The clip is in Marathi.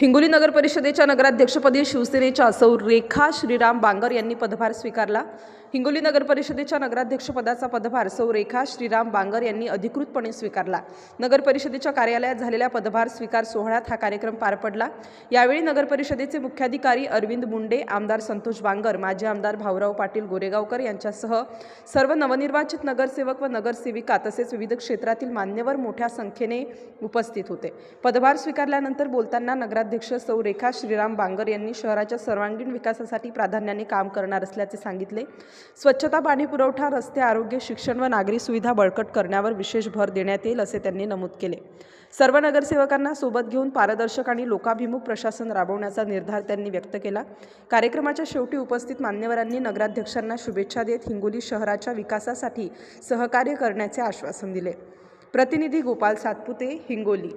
हिंगोली नगर परिषदेच्या नगराध्यक्षपदी शिवसेनेच्या सौ रेखा श्रीराम बांगर यांनी पदभार स्वीकारला। हिंगोली नगर परिषदेच्या नगराध्यक्षपदाचा पदभार सौ रेखा श्रीराम बांगर यांनी अधिकृतपणे स्वीकारला। नगर परिषदेच्या कार्यालयात झालेल्या पदभार स्वीकार सोहळ्यात हा कार्यक्रम पार पडला। यावेळी नगर परिषदेचे मुख्याधिकारी अरविंद मुंडे, आमदार संतोष बांगर, माजी आमदार भाऊराव पाटील गोरेगावकर यांच्यासह सर्व नवनिर्वाचित नगरसेवक व नगरसेविका तसेच विविध क्षेत्रातील मान्यवर मोठ्या संख्येने उपस्थित होते। पदभार स्वीकारल्यानंतर बोलताना नगराध्यक्ष सौ रेखा श्रीराम बांगर यांनी शहराच्या सर्वांगीण विकासासाठी प्राधान्याने काम करणार असल्याचे सांगितले। स्वच्छता, पाणी पुरवठा, रस्ते, आरोग्य, शिक्षण व नागरी सुविधा बळकट करण्यावर विशेष भर देण्यात येईल असे त्यांनी नमूद केले। सर्व नगरसेवकांना सोबत घेऊन पारदर्शक आणि लोकाभिमुख प्रशासन राबवण्याचा निर्धार त्यांनी व्यक्त केला। कार्यक्रमाच्या शेवटी उपस्थित मान्यवरांनी नगराध्यक्षांना शुभेच्छा देत हिंगोली शहराच्या विकासासाठी सहकार्य करण्याचे आश्वासन दिले। प्रतिनिधी गोपाल सातपुते, हिंगोली।